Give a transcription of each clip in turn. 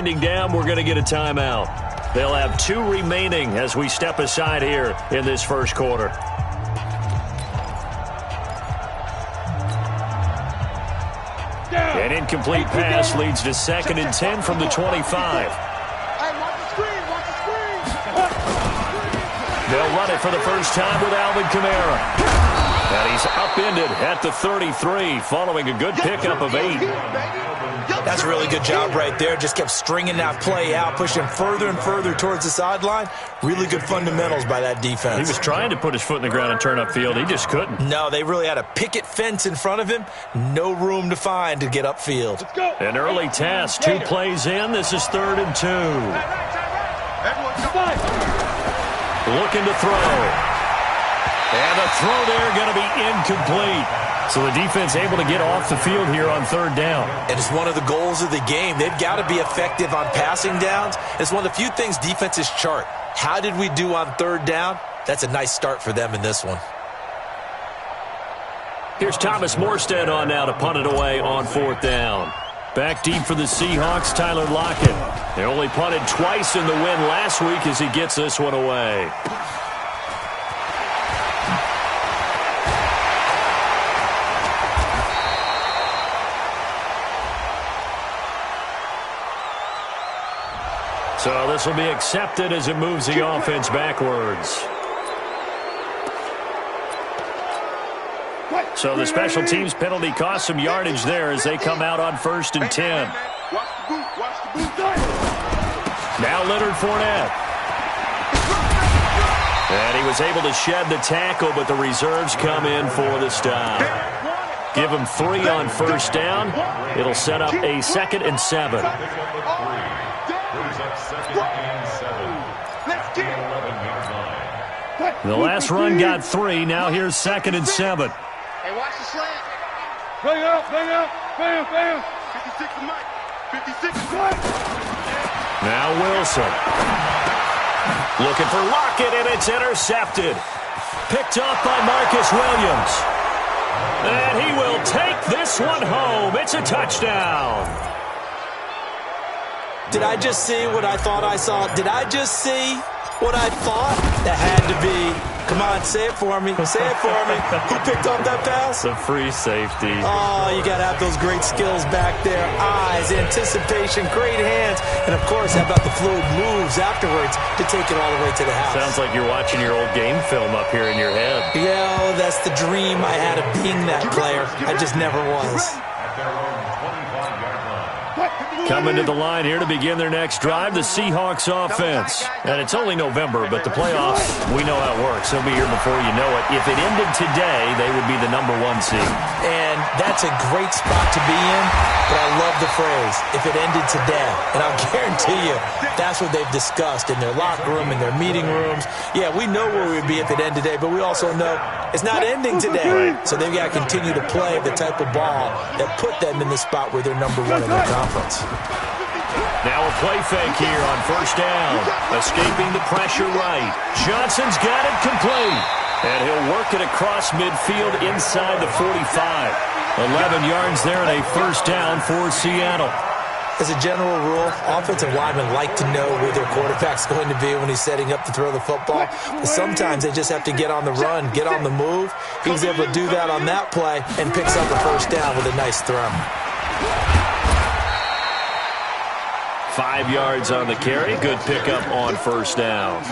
Down, we're going to get a timeout. They'll have 2 remaining as we step aside here in this first quarter. An incomplete pass leads to 2nd and 10 from the 25. They'll run it for the first time with Alvin Kamara. And he's upended at the 33 following a good pickup of 8. That's a really good job right there. Just kept stringing that play out, pushing further and further towards the sideline. Really good fundamentals by that defense. He was trying to put his foot in the ground and turn upfield. He just couldn't. No, they really had a picket fence in front of him. No room to find to get upfield. An early task. 2 plays in. This is 3rd and 2. Looking to throw. And the throw there going to be incomplete. So the defense able to get off the field here on 3rd down. And it's one of the goals of the game. They've got to be effective on passing downs. It's one of the few things defenses chart. How did we do on 3rd down? That's a nice start for them in this one. Here's Thomas Morstead on now to punt it away on 4th down. Back deep for the Seahawks, Tyler Lockett. They only punted twice in the win last week as he gets this one away. So this will be accepted as it moves the offense backwards. So the special teams penalty cost some yardage there as they come out on 1st and 10. Now Leonard Fournette. And he was able to shed the tackle, but the reserves come in for the stop. Give him 3 on 1st down. It'll set up a 2nd and 7. The last run got 3. Now here's 2nd and 7. Hey, watch the slant. Bang out, bam, bam. 56 to Mike. 56 to Mike. Now Wilson. Looking for Lockett, and it's intercepted. Picked off by Marcus Williams. And he will take this one home. It's a touchdown. Did I just see what I thought I saw? Did I just see what I thought? That had to be. Come on, say it for me. Say it for me. Who picked up that pass? The free safety. Oh, you got to have those great skills back there. Eyes, anticipation, great hands. And, of course, how about the fluid moves afterwards to take it all the way to the house? Sounds like you're watching your old game film up here in your head. Yeah, oh, that's the dream I had of being that player. I just never was. Coming to the line here to begin their next drive, the Seahawks offense. And it's only November, but the playoffs, we know how it works. They'll be here before you know it. If it ended today, they would be the number 1 seed. And that's a great spot to be in, but I love the phrase, if it ended today. And I'll guarantee you, that's what they've discussed in their locker room, in their meeting rooms. Yeah, we know where we'd be if it ended today, but we also know it's not ending today. So they've got to continue to play the type of ball that put them in the spot where they're number 1 in their conference. Now a play fake here on 1st down. Escaping the pressure right. Johnson's got it complete. And he'll work it across midfield inside the 45. 11 yards there and a 1st down for Seattle. As a general rule, offensive linemen like to know where their quarterback's going to be when he's setting up to throw the football. But sometimes they just have to get on the run, get on the move. He was able to do that on that play and picks up a 1st down with a nice throw. 5 yards on the carry. Good pickup on 1st down.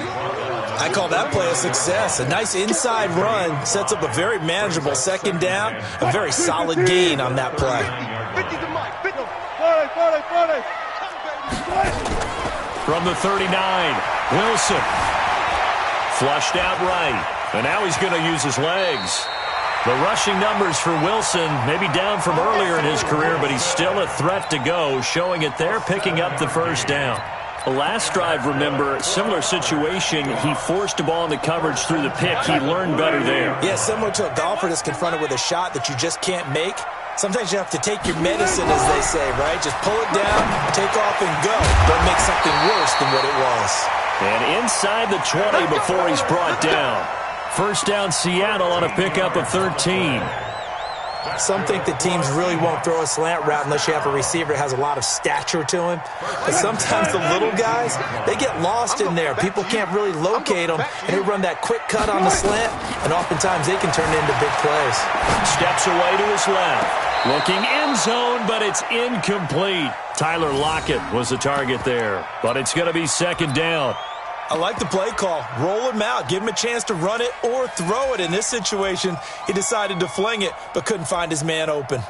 I call that play a success. A nice inside run sets up a very manageable 2nd down. A very solid gain on that play. From the 39, Wilson. Flushed out right. And now he's going to use his legs. The rushing numbers for Wilson maybe down from earlier in his career, but he's still a threat to go, showing it there, picking up the 1st down. The last drive, remember, similar situation. He forced a ball in the coverage through the pick. He learned better there. Yeah, similar to a golfer that's confronted with a shot that you just can't make. Sometimes you have to take your medicine, as they say, right? Just pull it down, take off, and go. Don't make something worse than what it was. And inside the 20 before he's brought down. 1st down Seattle on a pickup of 13. Some think that teams really won't throw a slant route unless you have a receiver that has a lot of stature to him. But sometimes the little guys, they get lost in there. People can't really locate them, and they run that quick cut on the slant, and oftentimes they can turn it into big plays. Steps away to his left. Looking end zone, but it's incomplete. Tyler Lockett was the target there, but it's going to be second down. I like the play call. Roll him out. Give him a chance to run it or throw it. In this situation, he decided to fling it, but couldn't find his man open.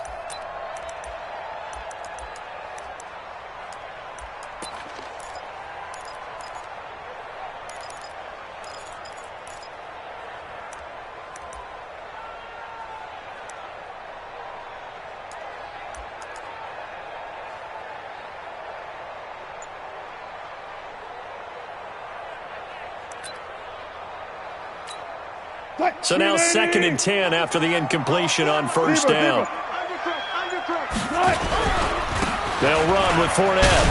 So now 2nd and 10 after the incompletion on first down. They'll run with Fournette.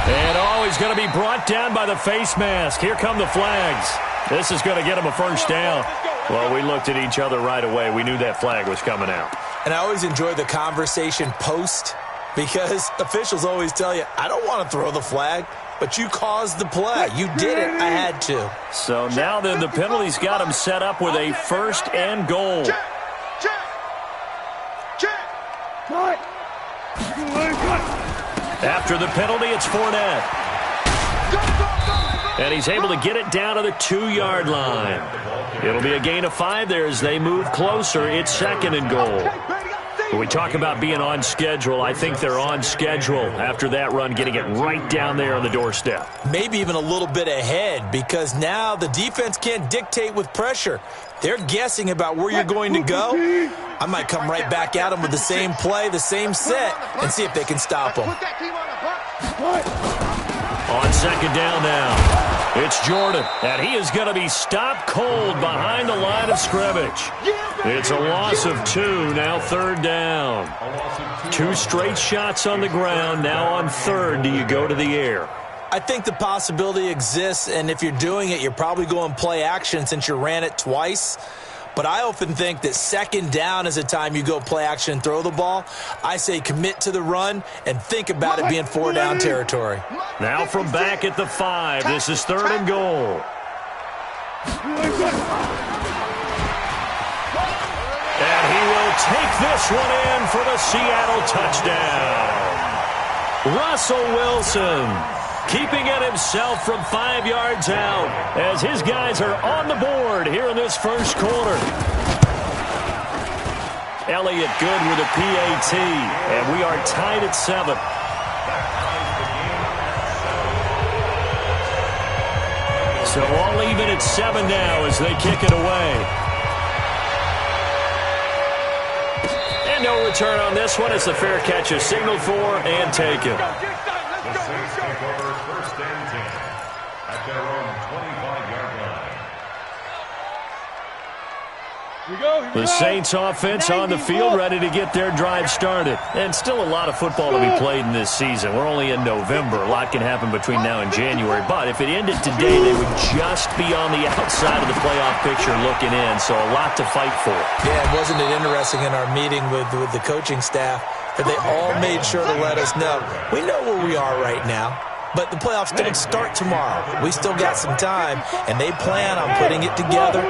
And he's going to be brought down by the face mask. Here come the flags. This is going to get him a first down. Well, we looked at each other right away. We knew that flag was coming out. And I always enjoy the conversation post because officials always tell you, I don't want to throw the flag. But you caused the play. You did it. I had to. So now then the penalty's got him set up with a 1st and goal. After the penalty, it's Fournette. And he's able to get it down to the 2-yard line. It'll be a gain of 5 there as they move closer. It's 2nd and goal. When we talk about being on schedule, I think they're on schedule after that run, getting it right down there on the doorstep. Maybe even a little bit ahead because now the defense can't dictate with pressure. They're guessing about where you're going to go. I might come right back at them with the same play, the same set, and see if they can stop them. On 2nd down now, it's Jordan, and he is going to be stopped cold behind the line of scrimmage. It's a loss of 2, now 3rd down. 2 straight shots on the ground, now on 3rd do you go to the air? I think the possibility exists, and if you're doing it, you're probably going play action since you ran it twice. But I often think that 2nd down is a time you go play action and throw the ball. I say commit to the run and think about it being 4-down territory. Now from back at the 5, this is 3rd and goal. And he will take this one in for the Seattle touchdown. Russell Wilson keeping it himself from 5 yards out as his guys are on the board here in this first quarter. Elliott good with a PAT, and we are tied at 7. So all even at 7 now as they kick it away. And no return on this one. It's the fair catch is signaled for and taken. The Saints offense on the field ready to get their drive started. And still a lot of football to be played in this season. We're only in November. A lot can happen between now and January. But if it ended today, they would just be on the outside of the playoff picture looking in. So a lot to fight for. Yeah, wasn't it interesting in our meeting with the coaching staff that they all made sure to let us know. We know where we are right now. But the playoffs don't start tomorrow. We still got some time. And they plan on putting it together,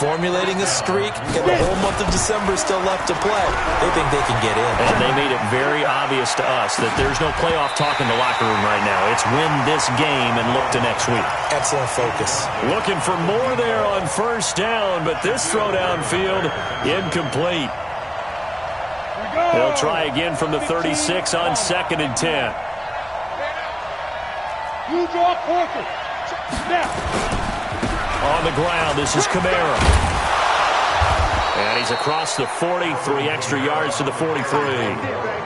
formulating a streak, and the whole month of December is still left to play. They think they can get in. And they made it very obvious to us that there's no playoff talk in the locker room right now. It's win this game and look to next week. Excellent focus. Looking for more there on first down, but this throw downfield incomplete. They'll try again from the 36 on 2nd and 10. You draw Parker. Now. On the ground, this is Kamara. And he's across the 40, 3 extra yards to the 43.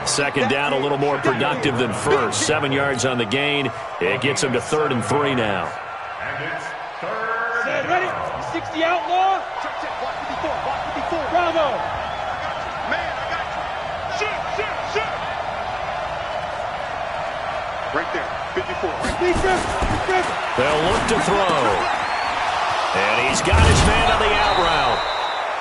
2nd down, a little more productive than first. 7 yards on the gain. It gets him to 3rd and 3 now. And it's 3rd. Set, ready? 60 outlaw. Check, check. Block 54. Block 54. Bravo. Man, I got you. Shoot. Right there. 54. Right there. They'll look to throw. And he's got his man on the out route.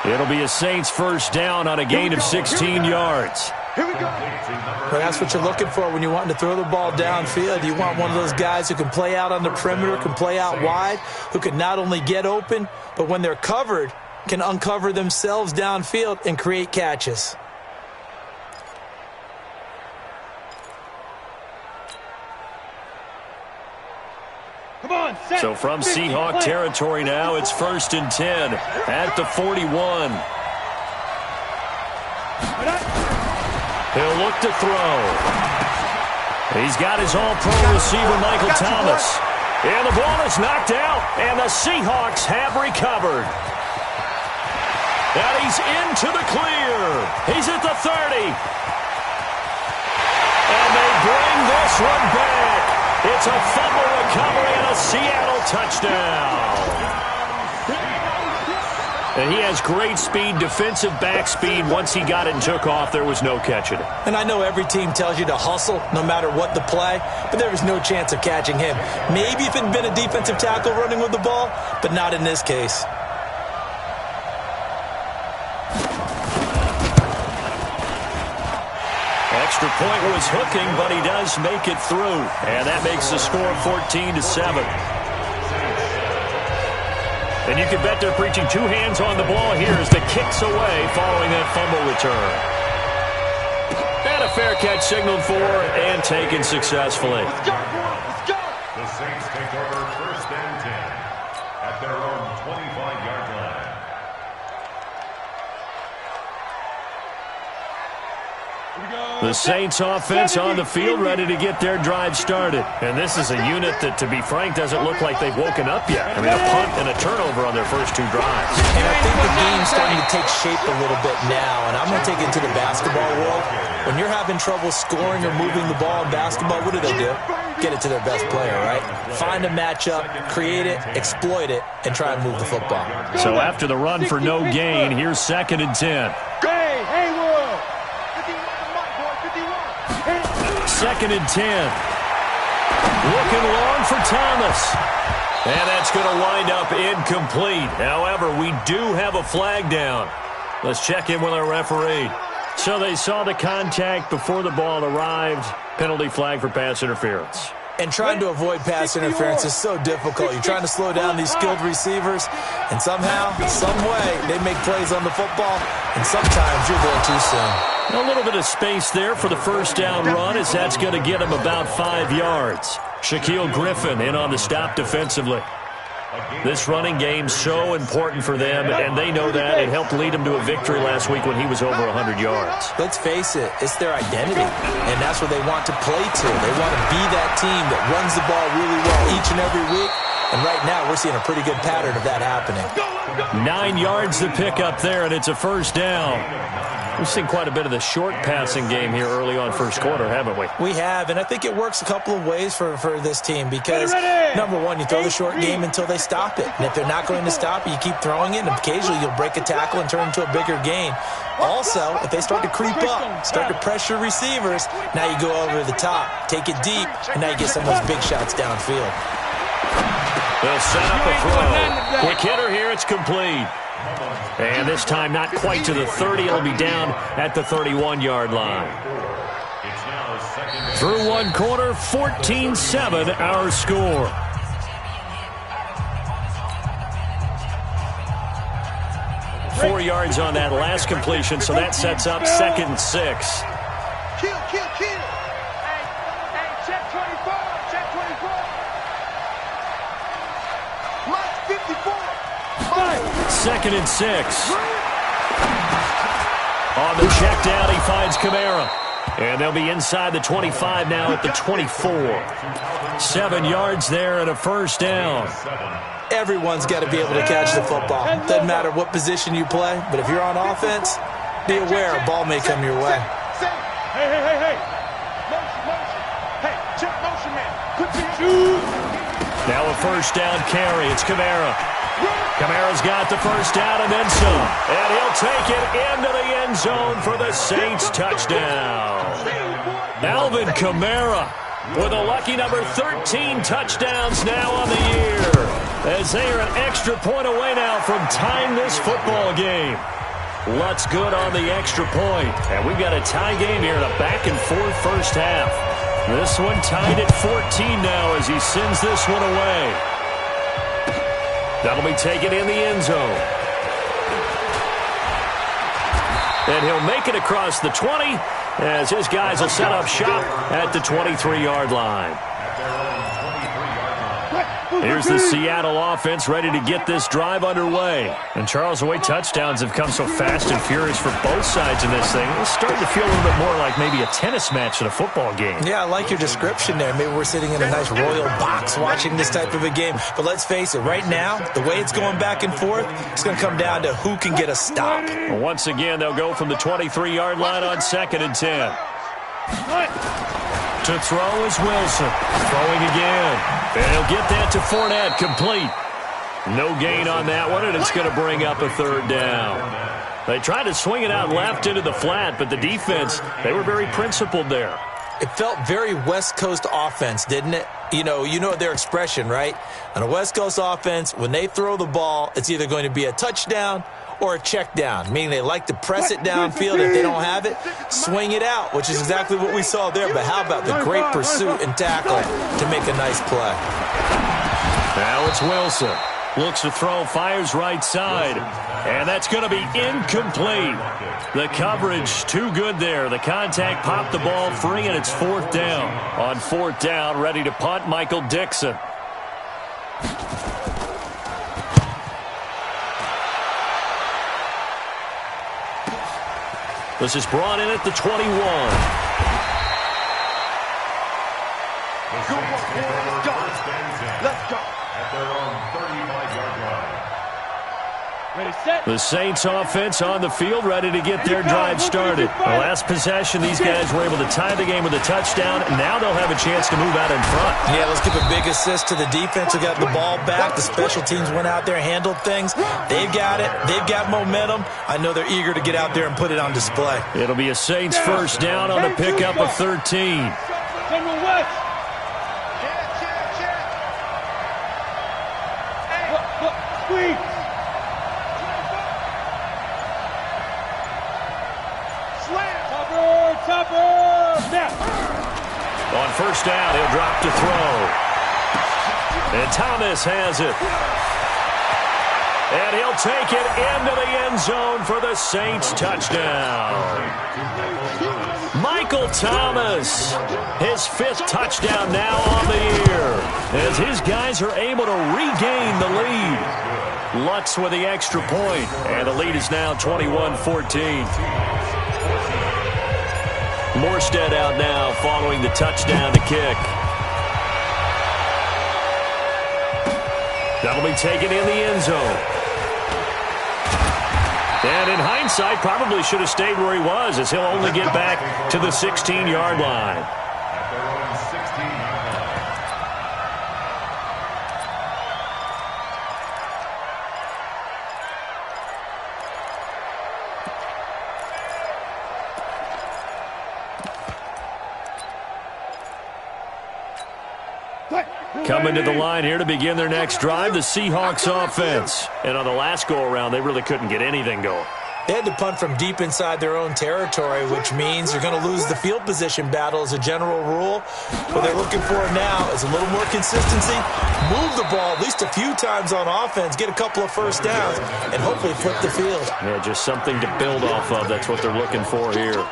It'll be a Saints first down on a gain of 16 yards. Here we go. Well, that's what you're looking for when you're wanting to throw the ball downfield. You want one of those guys who can play out on the perimeter, can play out wide, who can not only get open, but when they're covered, can uncover themselves downfield and create catches. Come on, set. So from Seahawk territory now, it's 1st and 10 at the 41. He'll look to throw. He's got his all-pro receiver, Michael Thomas. And the ball is knocked out, and the Seahawks have recovered. And he's into the clear. He's at the 30. And they bring this one back. It's a fumble recovery and a Seattle touchdown. And he has great speed, defensive back speed. Once he got it and took off, there was no catching it. And I know every team tells you to hustle no matter what the play, but there was no chance of catching him. Maybe if it had been a defensive tackle running with the ball, but not in this case. Extra point was hooking, but he does make it through. And that makes the score 14-7. And you can bet they're preaching two hands on the ball here as the kick's away following that fumble return. And a fair catch signaled for and taken successfully. Let's go, let's go. The Saints take over 1st and 10 at their own 25-yard line. The Saints offense on the field ready to get their drive started. And this is a unit that, to be frank, doesn't look like they've woken up yet. I mean, a punt and a turnover on their first two drives. And I think the game's starting to take shape a little bit now, and I'm going to take it to the basketball world. When you're having trouble scoring or moving the ball in basketball, what do? Get it to their best player, right? Find a matchup, create it, exploit it, and try and move the football. So after the run for no gain, here's 2nd and 10. Hey, Haywood. 2nd and 10. Looking long for Thomas. And that's going to wind up incomplete. However, we do have a flag down. Let's check in with our referee. So they saw the contact before the ball arrived. Penalty flag for pass interference. And trying to avoid pass interference is so difficult. You're trying to slow down these skilled receivers, and somehow, some way, they make plays on the football, and sometimes you're there too soon. A little bit of space there for the first down run, as that's going to get him about 5 yards. Shaquille Griffin in on the stop defensively. This running game's so important for them, and they know that. It helped lead them to a victory last week when he was over 100 yards. Let's face it, it's their identity, and that's what they want to play to. They want to be that team that runs the ball really well each and every week, and right now we're seeing a pretty good pattern of that happening. 9 yards to pick up there, and it's a first down. We've seen quite a bit of the short passing game here early on first quarter, haven't we? We have, and I think it works a couple of ways for this team because, number one, you throw the short game until they stop it. And if they're not going to stop it, you keep throwing it, and occasionally you'll break a tackle and turn into a bigger gain. Also, if they start to creep up, start to pressure receivers, now you go over the top, take it deep, and now you get some of those big shots downfield. They'll set up a throw. Quick hitter here, it's complete. And this time not quite to the 30. It'll be down at the 31-yard line. Through one quarter, 14-7 our score. Four yards on that last completion, so that sets up 2nd and 6. Kill. Hey, check 24. Check 24. Mark 54. 2nd and 6. On the check down, he finds Kamara. And they'll be inside the 25 now at the 24. 7 yards there and a first down. Everyone's got to be able to catch the football. Doesn't matter what position you play, but if you're on offense, be aware a ball may come your way. Hey. Motion. Hey, check motion, man. Quick shoot. Now a first down carry. It's Kamara. Kamara's got the first down and then some. And he'll take it into the end zone for the Saints touchdown. Alvin Kamara with a lucky number 13 touchdowns now on the year, as they are an extra point away now from tying this football game. Lutz good on the extra point, and we've got a tie game here in a back-and-forth first half. This one tied at 14 now as he sends this one away. That'll be taken in the end zone. And he'll make it across the 20 as his guys will set up shop at the 23-yard line. Here's the Seattle offense ready to get this drive underway. And, Charles, the way touchdowns have come so fast and furious for both sides in this thing, it's starting to feel a little bit more like maybe a tennis match than a football game. Yeah, I like your description there. Maybe we're sitting in a nice royal box watching this type of a game. But let's face it, right now, the way it's going back and forth, it's going to come down to who can get a stop. Well, once again, they'll go from the 23-yard line on 2nd and 10. To throw is Wilson. Throwing again. And he'll get that to Fournette, complete. No gain on that one, and it's going to bring up a 3rd down. They tried to swing it out left into the flat, but the defense, they were very principled there. It felt very West Coast offense, didn't it? You know their expression, right? On a West Coast offense, when they throw the ball, it's either going to be a touchdown or a check down, meaning they like to press it downfield. If they don't have it, swing it out, which is exactly what we saw there. But how about the great pursuit and tackle to make a nice play? Now it's Wilson. Looks to throw, fires right side. And that's going to be incomplete. The coverage too good there. The contact popped the ball free, and it's 4th down. On 4th down, ready to punt, Michael Dixon. This is brought in at the 21. Let's go. At their own 35-yard line. Ready, set. The Saints offense on the field, ready to get their drive started. The last possession, these guys were able to tie the game with a touchdown, and now they'll have a chance to move out in front. Yeah, let's give a big assist to the defense who got the ball back. The special teams went out there, handled things. They've got it. They've got momentum. I know they're eager to get out there and put it on display. It'll be a Saints first down on the pickup of 13. General West. Squeeze. Topper! Snap! On first down, he'll drop to throw. And Thomas has it. And he'll take it into the end zone for the Saints touchdown. Michael Thomas, his 5th touchdown now on the year, as his guys are able to regain the lead. Lutz with the extra point, and the lead is now 21-14. Morstead out now following the touchdown to kick. That'll be taken in the end zone. And in hindsight, probably should have stayed where he was, as he'll only get back to the 16-yard line. At their own 16-yard line. Coming to the line here to begin their next drive, the Seahawks offense. And on the last go-around, they really couldn't get anything going. They had to punt from deep inside their own territory, which means they're going to lose the field position battle as a general rule. What they're looking for now is a little more consistency, move the ball at least a few times on offense, get a couple of first downs, and hopefully flip the field. Yeah, just something to build off of. That's what they're looking for here.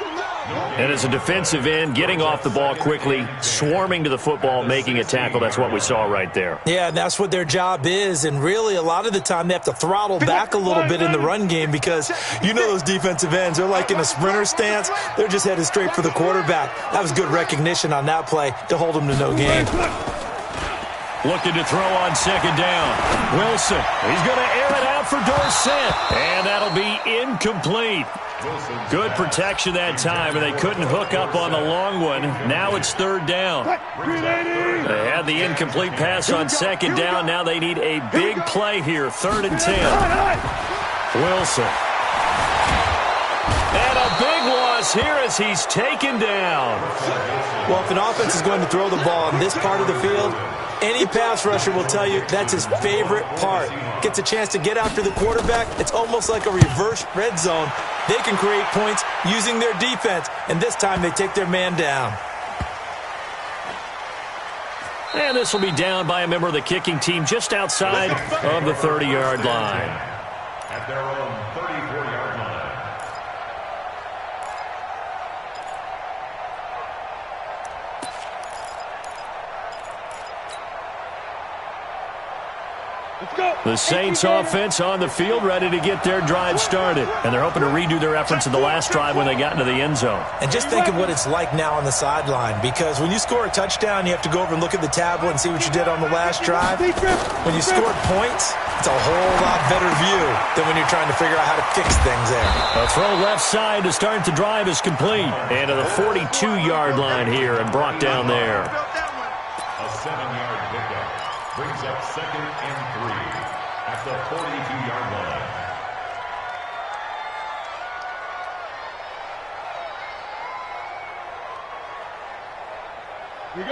And as a defensive end, getting off the ball quickly, swarming to the football, making a tackle, that's what we saw right there. Yeah, and that's what their job is. And really, a lot of the time, they have to throttle back a little bit in the run game because you know those defensive ends, they're like in a sprinter stance. They're just headed straight for the quarterback. That was good recognition on that play to hold them to no gain. Looking to throw on second down. Wilson, he's going to air it out for Dorsett. And that'll be incomplete. Good protection that time, and they couldn't hook up on the long one. Now it's third down. They had the incomplete pass on second down. Now they need a big play here, 3rd and 10. Wilson. And a big one. across here as he's taken down. Well, if an offense is going to throw the ball on this part of the field, any pass rusher will tell you that's his favorite part. Gets a chance to get after the quarterback. It's almost like a reverse red zone. They can create points using their defense, and this time they take their man down. And this will be down by a member of the kicking team just outside of the 30-yard line. At their own 34-yard line. Let's go. The Saints offense on the field ready to get their drive started. And they're hoping to redo their efforts in the last drive when they got into the end zone. And just think of what it's like now on the sideline, because when you score a touchdown, you have to go over and look at the tablet and see what you did on the last drive. When you scored points, it's a whole lot better view than when you're trying to figure out how to fix things there. A throw left side to start the drive is complete. And to the 42-yard line here and brought down there. A 7-yard pickup brings up 2nd and 3 at the 42-yard line.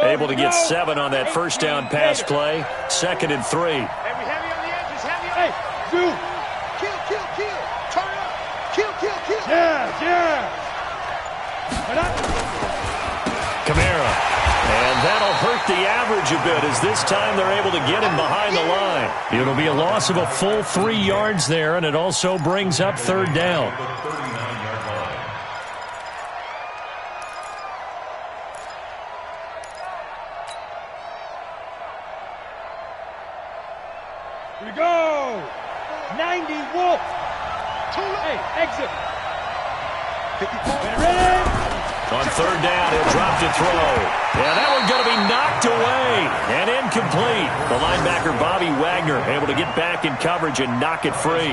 Able to get 7 on that first down pass play. 2nd and 3. Heavy on the edges, heavy. Hey, do. Kill, kill, kill. Turn up. Kill, kill, kill. Yeah, yeah. Kamara. And that'll hurt the average a bit as this time they're able to get him behind the line. It'll be a loss of a full 3 yards there, and it also brings up 3rd down. The 39-yard line. Here we go. 90 Wolf. Hey, exit. 54. Ready? On 3rd down, he'll drop to throw. And that one's going to be knocked away and incomplete. The linebacker, Bobby Wagner, able to get back in coverage and knock it free.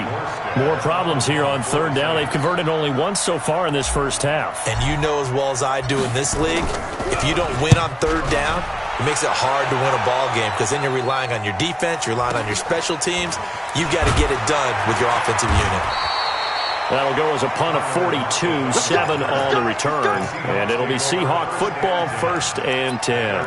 More problems here on 3rd down. They've converted only once so far in this first half. And you know as well as I do in this league, if you don't win on 3rd down, it makes it hard to win a ball game because then you're relying on your defense, you're relying on your special teams. You've got to get it done with your offensive unit. That'll go as a punt of 42, 7 on the return. And it'll be Seahawk football, 1st and 10.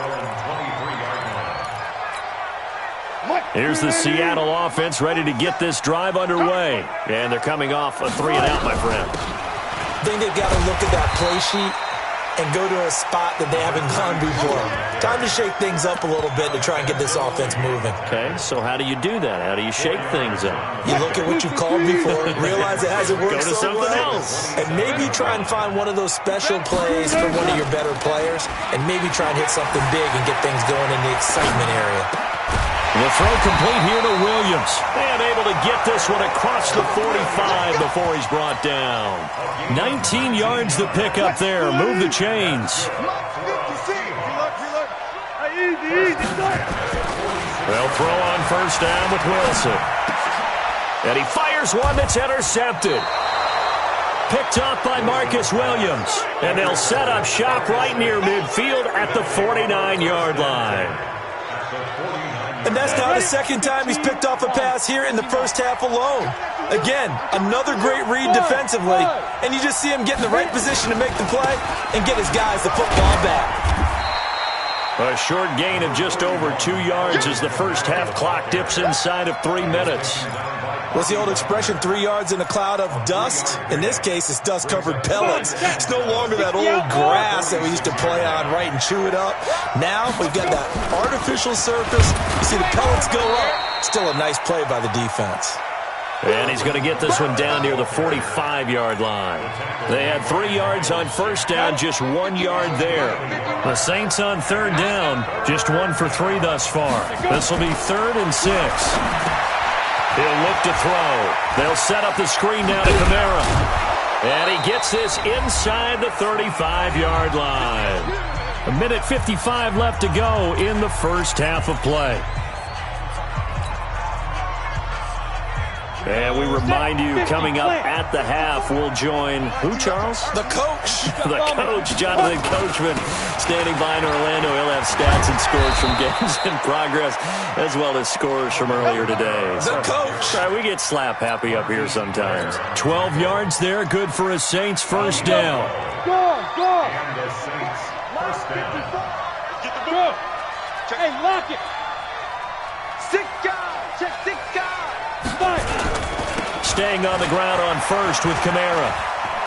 Here's the Seattle offense ready to get this drive underway. And thee coming off a 3 and out, my friend. I think they've got to look at that play sheet and go to a spot that they haven't gone before. Time to shake things up a little bit to try and get this offense moving. Okay, so how do you do that? How do you shake things up? You look at what you called before, realize it hasn't worked Go to so something well, else. and maybe try and find one of those special plays for one of your better players, and maybe try and hit something big and get things going in the excitement area. The throw complete here to Williams. And able to get this one across the 45 before he's brought down. 19 yards to pick up there. Move the chains. They'll throw on 1st down with Wilson. And he fires one that's intercepted. Picked off by Marcus Williams. And they'll set up shop right near midfield at the 49-yard line. And that's now the 2nd time he's picked off a pass here in the first half alone. Again, another great read defensively, and you just see him get in the right position to make the play and get his guys the football back. A short gain of just over 2 yards as the first half clock dips inside of 3 minutes. What's the old expression, 3 yards in a cloud of dust? In this case, it's dust-covered pellets. It's no longer that old grass that we used to play on, right, and chew it up. Now we've got that artificial surface. You see the pellets go up. Still a nice play by the defense. And he's going to get this one down near the 45-yard line. They had 3 yards on 1st down, just 1 yard there. The Saints on 3rd down, just 1 for 3 thus far. This will be 3rd and 6. He'll look to throw. They'll set up the screen now to Kamara. And he gets this inside the 35-yard line. 1:55 left to go in the first half of play. And we remind you, coming up at the half, we'll join who, Charles? The coach. The coach, Jonathan Coachman, standing by in Orlando. He'll have stats and scores from games in progress, as well as scores from earlier today. The coach. Right, we get slap happy up here sometimes. 12 yards there, good for a Saints first down. Go. And the Saints first down. Get the ball. Hey, lock it. 6 guys. Check 6 guys. Fight. Staying on the ground on first with Kamara.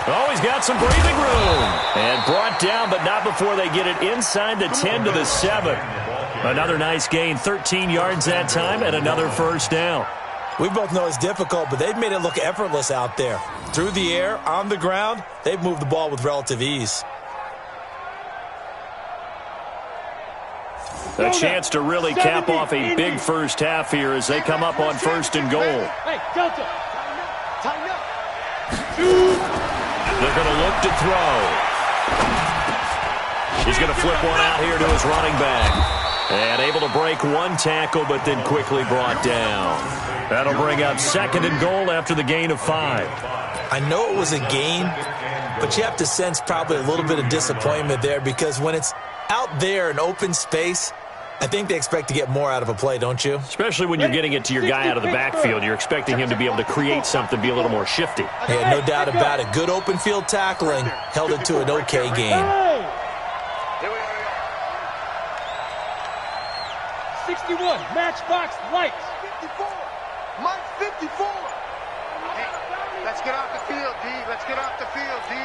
Oh, he's got some breathing room. And brought down, but not before they get it inside the 10 to the 7. Another nice gain, 13 yards that time, and another first down. We both know it's difficult, but they've made it look effortless out there. Through the air, on the ground, they've moved the ball with relative ease. A chance to really cap off a big first half here as they come up on first and goal. Hey, Delta. Tighten up. They're going to look to throw. He's going to flip one out here to his running back. And able to break one tackle, but then quickly brought down. That'll bring up second and goal after the gain of 5. I know it was a gain, but you have to sense probably a little bit of disappointment there because when it's out there in open space, I think they expect to get more out of a play, don't you? Especially when you're getting it to your guy out of the backfield. You're expecting him to be able to create something, be a little more shifty. Yeah, no doubt about it. Good open field tackling held it to an okay game. 61, matchbox lights. 54. Mike 54. Hey, let's get off the field, D. Let's get off the field, D.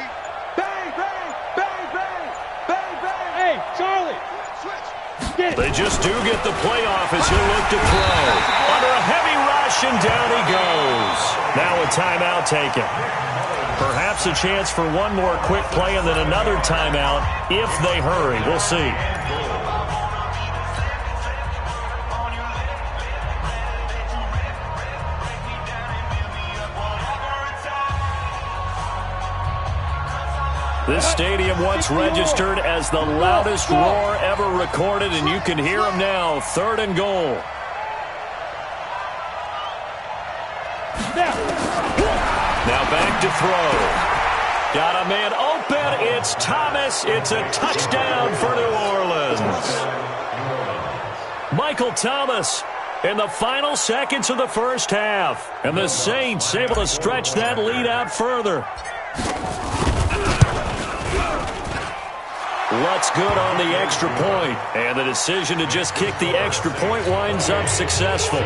Bang, bang, bang, bang, bang, bang. Hey, Charlie. Switch. Get it. They just do get the playoff as he'll look to throw. Under a heavy rush, and down he goes. Now a timeout taken. Perhaps a chance for one more quick play and then another timeout if they hurry. We'll see. This stadium once registered as the loudest roar ever recorded, and you can hear them now. Third and goal. Now back to throw. Got a man open. It's Thomas. It's a touchdown for New Orleans. Michael Thomas in the final seconds of the first half. And the Saints able to stretch that lead out further. What's good on the extra point, and the decision to just kick the extra point winds up successful.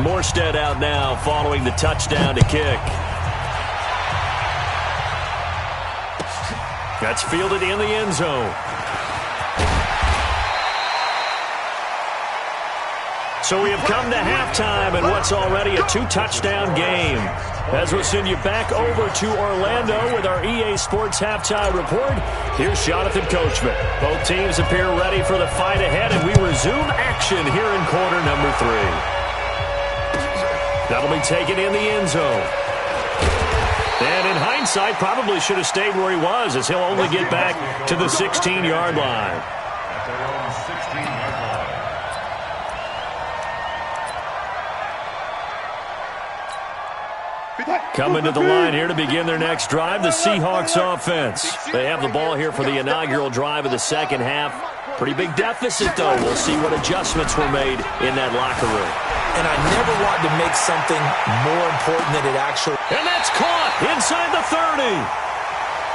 Morstead out now following the touchdown to kick. That's fielded in the end zone. So we have come to halftime in what's already a 2-touchdown game. As we'll send you back over to Orlando with our EA Sports Halftime Report, here's Jonathan Coachman. Both teams appear ready for the fight ahead, and we resume action here in quarter number 3. That'll be taken in the end zone. And in hindsight, probably should have stayed where he was, as he'll only get back to the 16-yard line. At their own 16-yard line. Coming to the line here to begin their next drive, the Seahawks offense. They have the ball here for the inaugural drive of the second half. Pretty big deficit, though. We'll see what adjustments were made in that locker room. And I never want to make something more important than it actually. And that's caught inside the 30.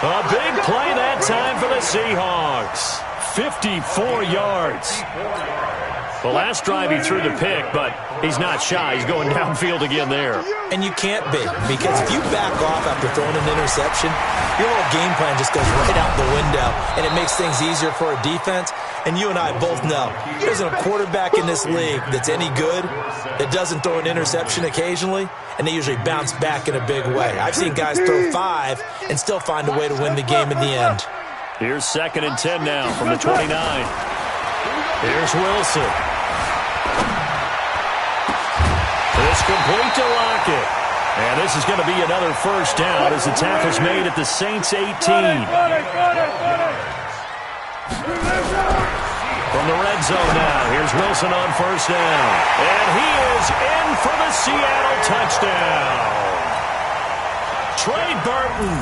A big play that time for the Seahawks. 54 yards. The last drive he threw the pick, but he's not shy. He's going downfield again there. And you can't be, because if you back off after throwing an interception, your whole game plan just goes right out the window, and it makes things easier for a defense. And you and I both know there isn't a quarterback in this league that's any good that doesn't throw an interception occasionally, and they usually bounce back in a big way. I've seen guys throw 5 and still find a way to win the game in the end. Here's 2nd and 10 now from the 29. Here's Wilson. It's complete to Lockett. And this is going to be another first down as the tackle's made at the Saints 18. From the red zone now, here's Wilson on first down. And he is in for the Seattle touchdown. Trey Burton,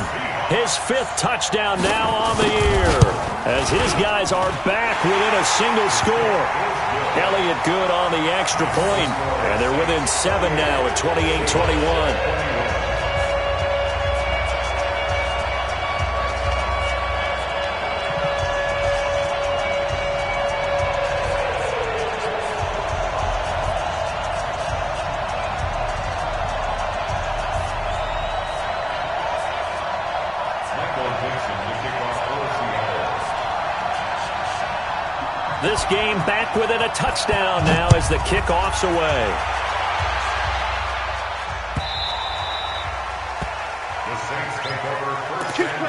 his 5th touchdown now on the year, as his guys are back within a single score. Elliott good on the extra point, and they're within 7 now at 28-21. This game back within a touchdown now as the kickoff's away. The Saints take over first and 10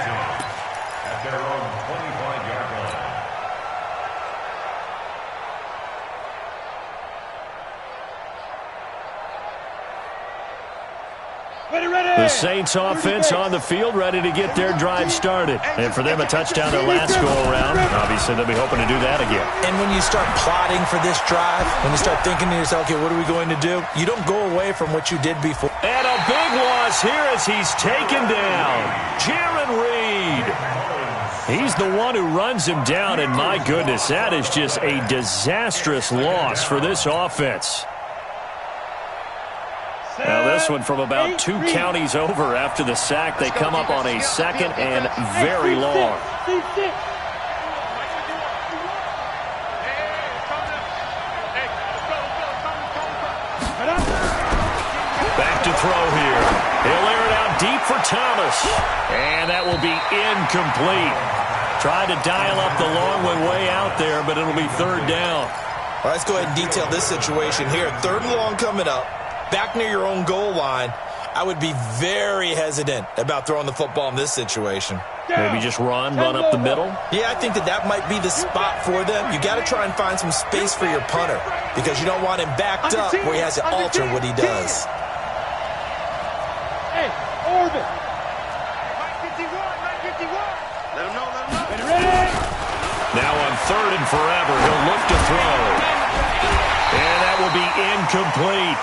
at their own 25-yard line. The Saints offense on the field, ready to get their drive started. And for them, a touchdown their last go-around. Obviously, they'll be hoping to do that again. And when you start plotting for this drive, when you start thinking to yourself, okay, what are we going to do? You don't go away from what you did before. And a big loss here as he's taken down. Jaron Reed. He's the one who runs him down, and my goodness, that is just a disastrous loss for this offense. Now this one from about 2 counties over after the sack. They come up on a 2nd and very long. Back to throw here. He'll air it out deep for Thomas. And that will be incomplete. Tried to dial up the long one way out there, but it'll be 3rd down. All right, let's go ahead and detail this situation here. 3rd and long coming up. Back near your own goal line, I would be very hesitant about throwing the football in this situation. Maybe just run up the middle? Yeah, I think that might be the spot for them. You got to try and find some space for your punter because you don't want him backed up where he has to alter what he does. Hey, orbit. Let him know. Now on 3rd and forever, he'll look to throw. And that will be incomplete.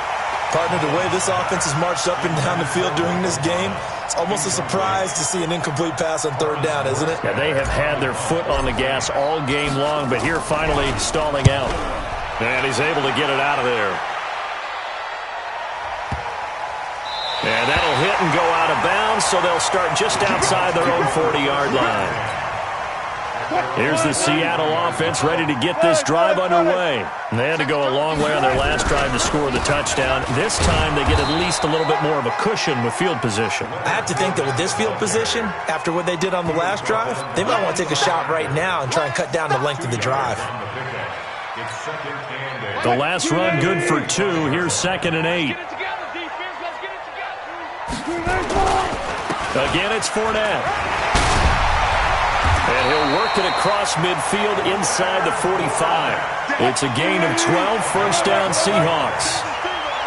Partner, the way this offense has marched up and down the field during this game, it's almost a surprise to see an incomplete pass on 3rd down, isn't it? Yeah, they have had their foot on the gas all game long, but here finally stalling out. And he's able to get it out of there. And that'll hit and go out of bounds, so they'll start just outside their own 40-yard line. Here's the Seattle offense ready to get this drive underway. And they had to go a long way on their last drive to score the touchdown. This time they get at least a little bit more of a cushion with field position. I have to think that with this field position, after what they did on the last drive, they might want to take a shot right now and try and cut down the length of the drive. The last run good for 2. Here's 2nd and 8. Again, it's Fournette. And he'll work it across midfield inside the 45. It's a gain of 12, first down Seahawks.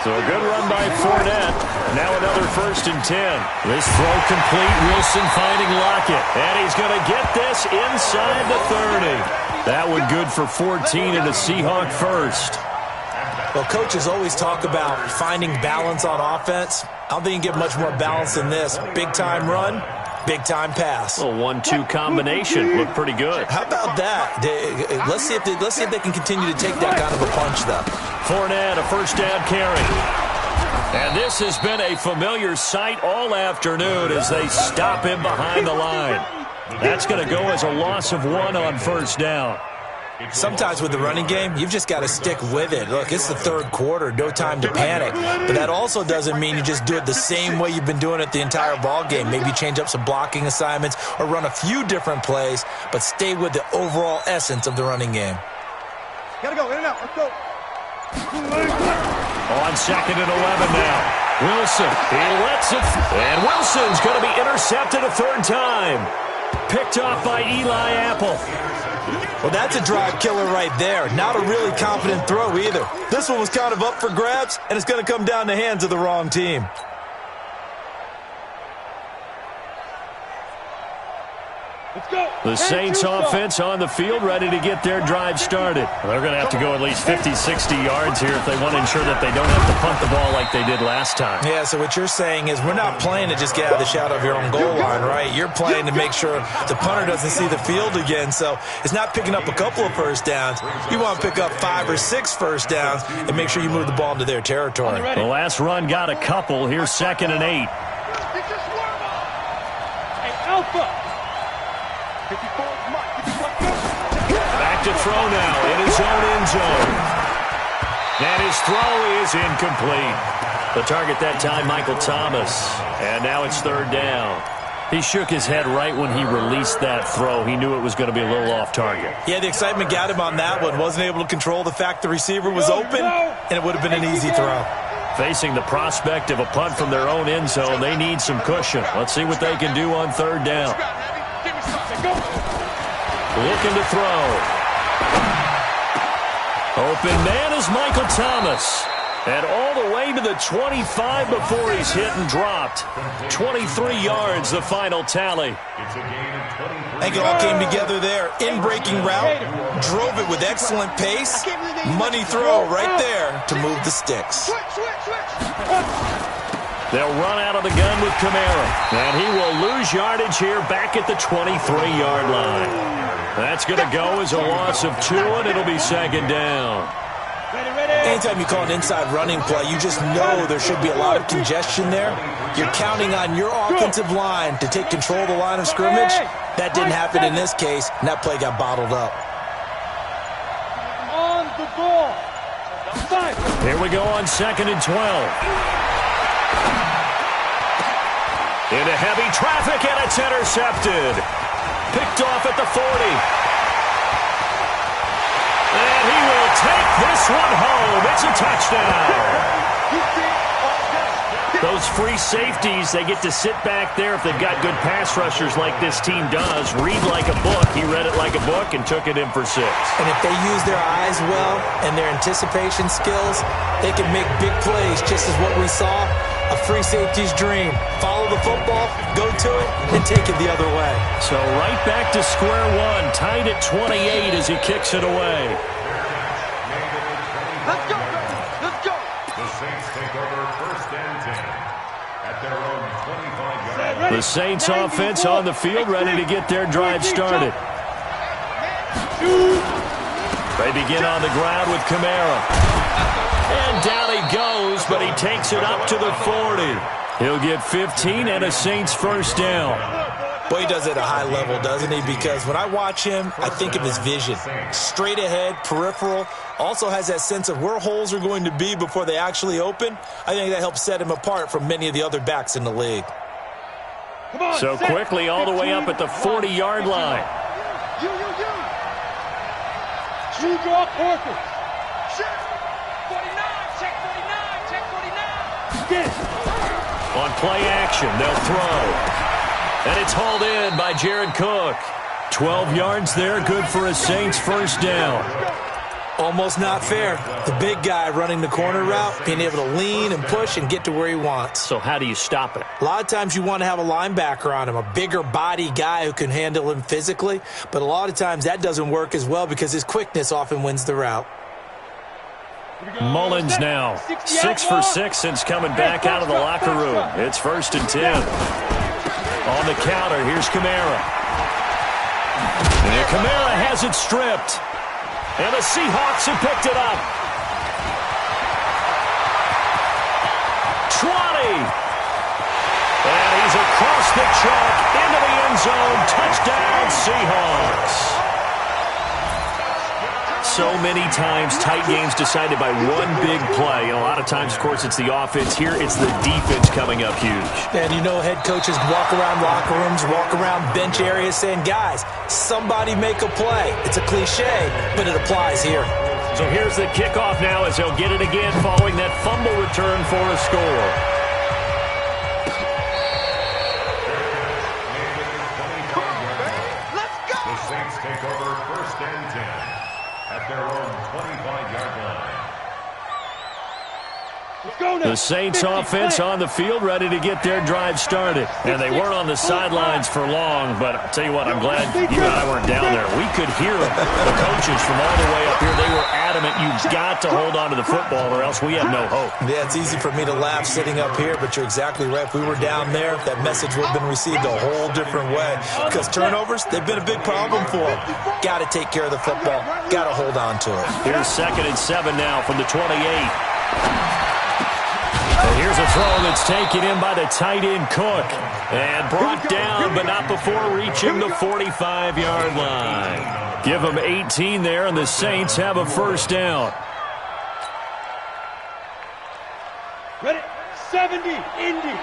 So a good run by Fournette. Now another 1st and 10. This throw complete. Wilson finding Lockett. And he's going to get this inside the 30. That one good for 14 and a Seahawk first. Well, coaches always talk about finding balance on offense. I don't think you can get much more balance than this. Big-time run. Big-time pass. A 1-2 combination. Looked pretty good. How about that? Let's see if they can continue to take that kind of a punch, though. Fournette, a first down carry. And this has been a familiar sight all afternoon as they stop him behind the line. That's going to go as a loss of 1 on first down. Sometimes with the running game, you've just got to stick with it. Look, it's the 3rd quarter, no time to panic. But that also doesn't mean you just do it the same way you've been doing it the entire ball game. Maybe change up some blocking assignments or run a few different plays, but stay with the overall essence of the running game. Gotta go, in and out, let's go. On 2nd and 11 now. Wilson, he lets it. And Wilson's going to be intercepted a 3rd time. Picked off by Eli Apple. Well, that's a drive killer right there. Not a really confident throw either. This one was kind of up for grabs, and it's going to come down the hands of the wrong team. The Saints offense on the field, ready to get their drive started. They're going to have to go at least 50, 60 yards here if they want to ensure that they don't have to punt the ball like they did last time. Yeah, so what you're saying is we're not playing to just get out of the shadow of your own goal line, right? You're playing to make sure the punter doesn't see the field again. So it's not picking up a couple of first downs. You want to pick up 5 or 6 first downs and make sure you move the ball into their territory. The last run got a couple. Here's 2nd and 8. Back to throw now in his own end zone. And his throw is incomplete. The target that time, Michael Thomas. And now it's 3rd down. He shook his head right when he released that throw. He knew it was going to be a little off target. Yeah, the excitement got him on that one. Wasn't able to control the fact the receiver was open, and it would have been an easy throw. Facing the prospect of a punt from their own end zone, they need some cushion. Let's see what they can do on 3rd down. Looking to throw. Open man is Michael Thomas. And all the way to the 25 before he's hit and dropped. 23 yards, the final tally. I think it all came together there. In-breaking route, drove it with excellent pace. Money throw right there to move the sticks. They'll run out of the gun with Kamara. And he will lose yardage here back at the 23-yard line. That's going to go as a loss of 2, and it'll be 2nd down. Anytime you call an inside running play, you just know there should be a lot of congestion there. You're counting on your offensive line to take control of the line of scrimmage. That didn't happen in this case, and that play got bottled up. On the ball. Here we go on 2nd and 12. Into heavy traffic, and it's intercepted. Picked off at the 40. And he will take this one home. It's a touchdown. Those free safeties, they get to sit back there if they've got good pass rushers like this team does. Read like a book. He read it like a book and took it in for 6. And if they use their eyes well and their anticipation skills, they can make big plays, just as what we saw. A free safety's dream. Follow the football, go to it, and take it the other way. So right back to square one, tied at 28 as he kicks it away. Let's go, let's go. The Saints take over 1st and 10 at their own 25-yard line. The Saints offense on the field, ready to get their drive started. They begin on the ground with Kamara. And down he goes, but he takes it up to the 40. He'll get 15 and a Saints 1st down. Boy, he does it at a high level, doesn't he? Because when I watch him, I think of his vision. Straight ahead, peripheral. Also has that sense of where holes are going to be before they actually open. I think that helps set him apart from many of the other backs in the league. So quickly all the way up at the 40-yard line. True draw Parker. On play action, they'll throw. And it's hauled in by Jared Cook. 12 yards there, good for a Saints 1st down. Almost not fair. The big guy running the corner route, being able to lean and push and get to where he wants. So how do you stop it? A lot of times you want to have a linebacker on him, a bigger body guy who can handle him physically. But a lot of times that doesn't work as well because his quickness often wins the route. Mullins now, 6 for 6 since coming back out of the locker room. It's 1st and 10. On the counter, here's Kamara. And Kamara has it stripped. And the Seahawks have picked it up. 20. And he's across the chalk into the end zone. Touchdown, Seahawks. So many times, tight games decided by one big play. A lot of times, of course, it's the offense. Here, it's the defense coming up huge. And you know head coaches walk around locker rooms, walk around bench areas saying, guys, somebody make a play. It's a cliche, but it applies here. So here's the kickoff now as they'll get it again following that fumble return for a score. The Saints take over 1st and 10 at their own 25-yard line. The Saints offense on the field, ready to get their drive started. And they weren't on the sidelines for long, but I'll tell you what, I'm glad you and I weren't down there. We could hear them. The coaches from all the way up here, they were adamant, you've got to hold on to the football or else we have no hope. Yeah, it's easy for me to laugh sitting up here, but you're exactly right. If we were down there, that message would have been received a whole different way. Because turnovers, they've been a big problem for them. Got to take care of the football. Got to hold on to it. Here's 2nd and 7 now from the 28. And here's a throw that's taken in by the tight end Cook. And brought down, but not before reaching the 45-yard line. Give them 18 there, and the Saints have a first down. Ready? 70, Indy.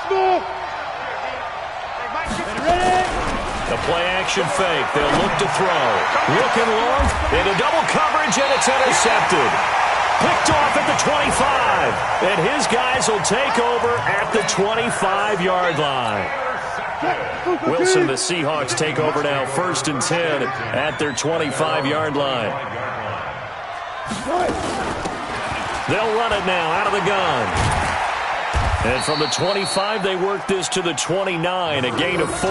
Small. Ready? The play-action fake. They'll look to throw. Looking long. Into double coverage, and it's intercepted. Picked off at the 25. And his guys will take over at the 25-yard line. Wilson, the Seahawks take over now, 1st and 10 at their 25-yard line. They'll run it now out of the gun. And from the 25, they work this to the 29, a gain of 4.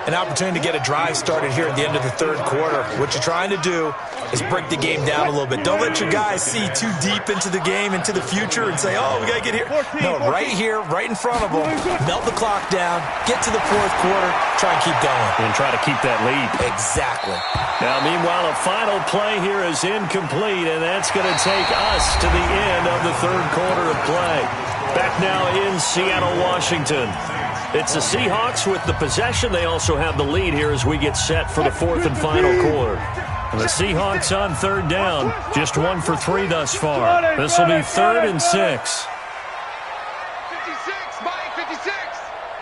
An opportunity to get a drive started here at the end of the 3rd quarter. What you're trying to do is break the game down a little bit. Don't let your guys see too deep into the game, into the future, and say, oh, we got to get here. No, right here, right in front of them. Melt the clock down, get to the 4th quarter, try and keep going. And try to keep that lead. Exactly. Now, meanwhile, a final play here is incomplete, and that's going to take us to the end of the 3rd quarter of play. Back now in Seattle, Washington. It's the Seahawks with the possession. They also have the lead here as we get set for the 4th and final quarter. And the Seahawks on 3rd down, just 1 for 3 thus far. This will be 3rd and 6. 56, Mike, 56.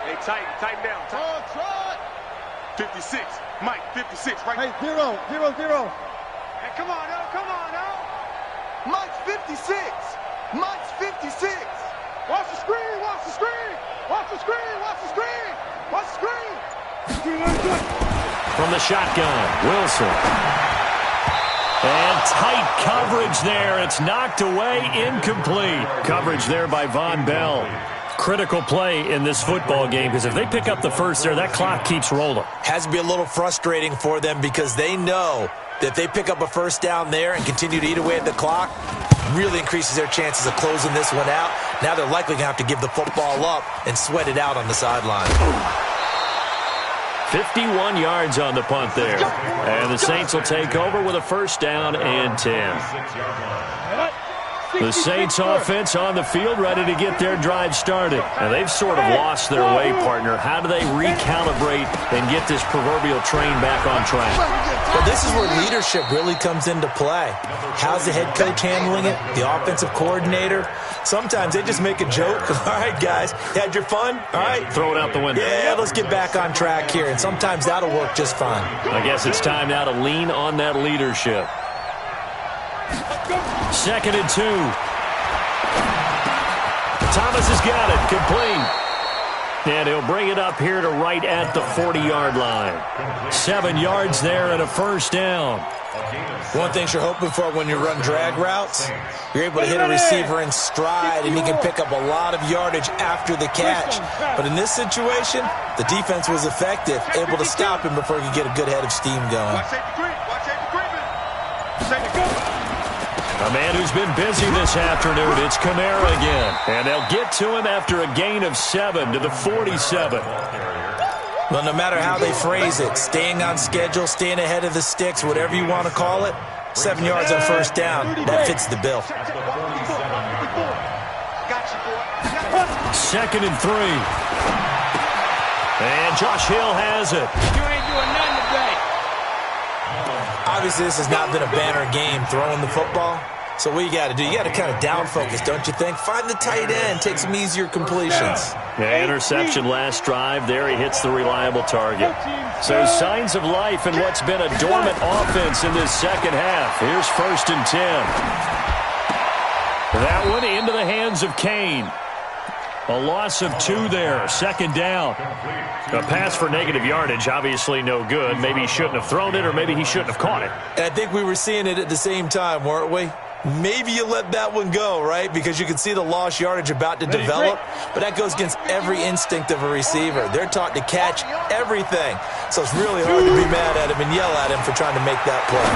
Hey, tighten down. Try. 56, Mike, 56, right? Hey, 0. Hey, come on, now. Mike's 56. Mike's 56. Watch the screen. From the shotgun, Wilson. And tight coverage there. It's knocked away, incomplete. Coverage there by Von Bell. Critical play in this football game because if they pick up the first there, that clock keeps rolling. Has to be a little frustrating for them because they know that if they pick up a first down there and continue to eat away at the clock, really increases their chances of closing this one out. Now they're likely going to have to give the football up and sweat it out on the sideline. 51 yards on the punt there. And the Saints will take over with a first down and 10. The Saints offense on the field ready to get their drive started. And they've sort of lost their way, partner. How do they recalibrate and get this proverbial train back on track? Well, this is where leadership really comes into play. How's the head coach handling it? The offensive coordinator? Sometimes they just make a joke. All right, guys, had your fun? All right. Throw it out the window. Yeah, let's get back on track here. And sometimes that'll work just fine. I guess it's time now to lean on that leadership. 2nd and 2. Thomas has got it. Complete. And he'll bring it up here to right at the 40-yard line. 7 yards there and a first down. One thing you're hoping for when you run drag routes, you're able to hit a receiver in stride and he can pick up a lot of yardage after the catch. But in this situation, the defense was effective, able to stop him before he could get a good head of steam going. A man who's been busy this afternoon, it's Kamara again. And they'll get to him after a gain of 7 to the 47. Well, no matter how they phrase it, staying on schedule, staying ahead of the sticks, whatever you want to call it, 7 yards on first down, that fits the bill. 2nd and 3. And Josh Hill has it. You ain't doing nothing today. Obviously, this has not been a banner game throwing the football. So what you got to do, you got to kind of down focus, don't you think? Find the tight end, take some easier completions. Yeah, interception last drive. There he hits the reliable target. So signs of life in what's been a dormant offense in this second half. Here's 1st and 10. That one into the hands of Kane. A loss of 2 there. 2nd down. A pass for negative yardage, obviously no good. Maybe he shouldn't have thrown it, or maybe he shouldn't have caught it. And I think we were seeing it at the same time, weren't we? Maybe you let that one go, right? Because you can see the lost yardage about to develop, but that goes against every instinct of a receiver. They're taught to catch everything. So it's really hard to be mad at him and yell at him for trying to make that play.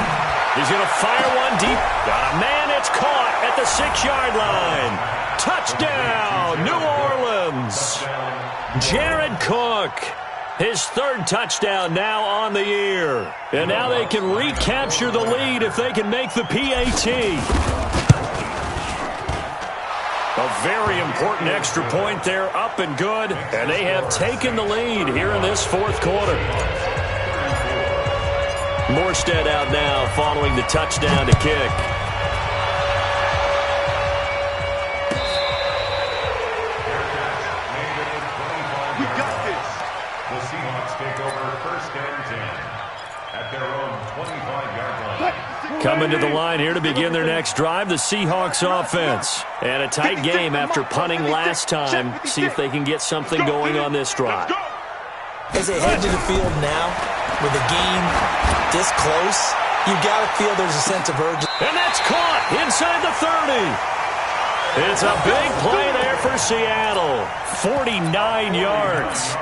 He's going to fire one deep. Got a man. It's caught at the 6-yard line. Touchdown, New Orleans. Jared Cook. His 3rd touchdown now on the year. And now they can recapture the lead if they can make the PAT. A very important extra point there, up and good. And they have taken the lead here in this 4th quarter. Morstead out now following the touchdown to kick. Coming to the line here to begin their next drive, the Seahawks offense. And a tight game after punting last time. See if they can get something going on this drive. As they head to the field now, with the game this close, you've got to feel there's a sense of urgency. And that's caught inside the 30. It's a big play there for Seattle. 49 yards.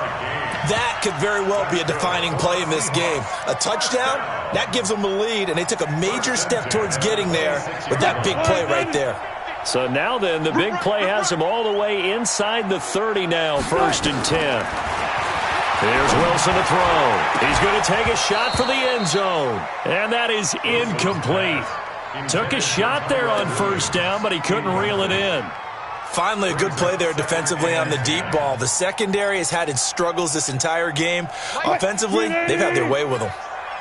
That could very well be a defining play in this game. A touchdown, that gives them the lead, and they took a major step towards getting there with that big play right there. So now then, the big play has them all the way inside the 30 now, 1st and 10. Here's Wilson to throw. He's going to take a shot for the end zone, and that is incomplete. Took a shot there on 1st down, but he couldn't reel it in. Finally, a good play there defensively on the deep ball. The secondary has had its struggles this entire game. Offensively, they've had their way with them.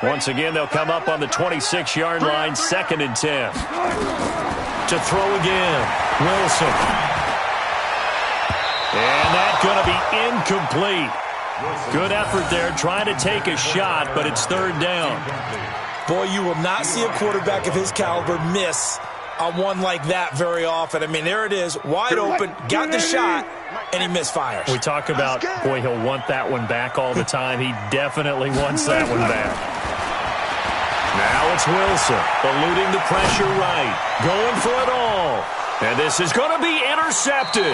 Once again, they'll come up on the 26-yard line, 2nd and 10. To throw again, Wilson. And that's going to be incomplete. Good effort there, trying to take a shot, but it's 3rd down. Boy, you will not see a quarterback of his caliber miss on one like that very often. I mean, there it is, wide open, got the shot, and he misfires. We talk about, boy, he'll want that one back all the time. He definitely wants that one back. Now it's Wilson, eluding the pressure right, going for it all. And this is going to be intercepted.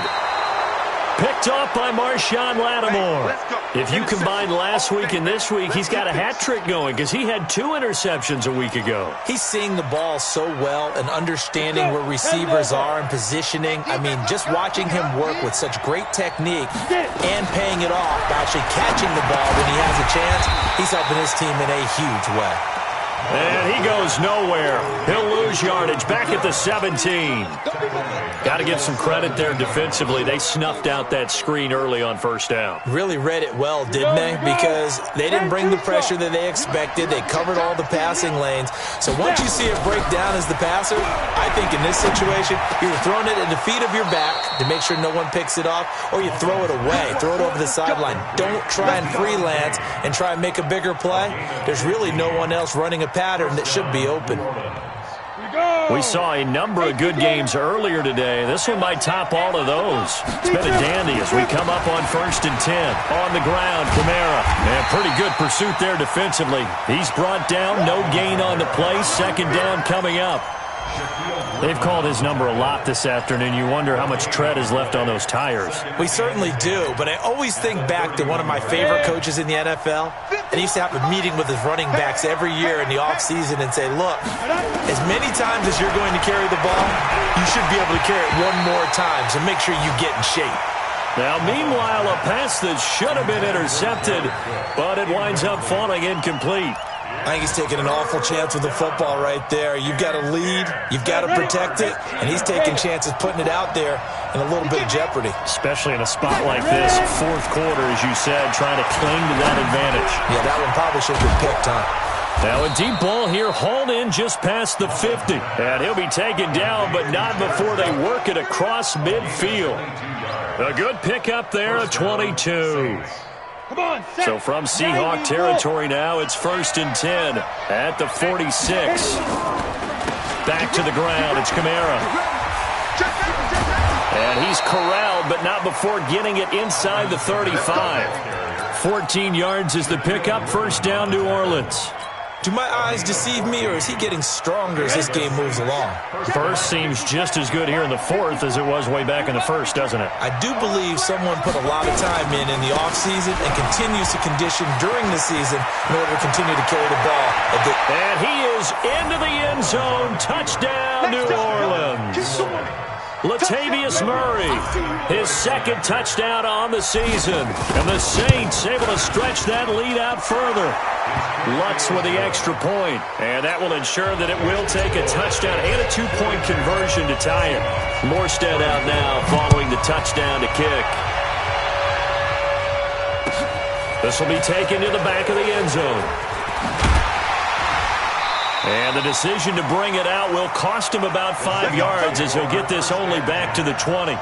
Picked off by Marshawn Lattimore. If you combine last week and this week, he's got a hat trick going because he had 2 interceptions a week ago. He's seeing the ball so well and understanding where receivers are and positioning. I mean, just watching him work with such great technique and paying it off by actually catching the ball when he has a chance, he's helping his team in a huge way. And he goes nowhere. He'll lose yardage back at the 17. Got to give some credit there defensively. They snuffed out that screen early on 1st down. Really read it well, didn't they? Because they didn't bring the pressure that they expected. They covered all the passing lanes. So once you see it break down as the passer, I think in this situation, you're throwing it at the feet of your back to make sure no one picks it off, or you throw it away, throw it over the sideline. Don't try and freelance and try and make a bigger play. There's really no one else running a pattern that should be open. We saw a number of good games earlier today. This one might top all of those. It's been a dandy as we come up on 1st and 10. On the ground, Kamara. And pretty good pursuit there defensively. He's brought down, no gain on the play. 2nd down coming up. They've called his number a lot this afternoon. You wonder how much tread is left on those tires. We certainly do, but I always think back to one of my favorite coaches in the NFL. And he used to have a meeting with his running backs every year in the offseason and say, look, as many times as you're going to carry the ball, you should be able to carry it one more time, so make sure you get in shape. Now, meanwhile, a pass that should have been intercepted, but it winds up falling incomplete. I think he's taking an awful chance with the football right there. You've got to lead, you've got to protect it, and he's taking chances putting it out there in a little bit of jeopardy. Especially in a spot like this, 4th quarter, as you said, trying to cling to that advantage. Yeah, that one probably should have been picked, huh? Now a deep ball here, hauled in just past the 50. And he'll be taken down, but not before they work it across midfield. A good pickup there, a 22. So from Seahawk territory now, it's 1st and 10 at the 46. Back to the ground, it's Kamara. And he's corralled, but not before getting it inside the 35. 14 yards is the pickup, 1st down New Orleans. Do my eyes deceive me, or is he getting stronger as this game moves along? First seems just as good here in the fourth as it was way back in the first, doesn't it? I do believe someone put a lot of time in the offseason and continues to condition during the season in order to continue to carry the ball. And he is into the end zone. Touchdown, New Orleans. Latavius Murray, his second touchdown on the season. And the Saints able to stretch that lead out further. Lutz with the extra point, and that will ensure that it will take a touchdown and a two-point conversion to tie it. Morstead out now following the touchdown to kick. This will be taken to the back of the end zone. And the decision to bring it out will cost him about 5 yards as he'll get this only back to the 20.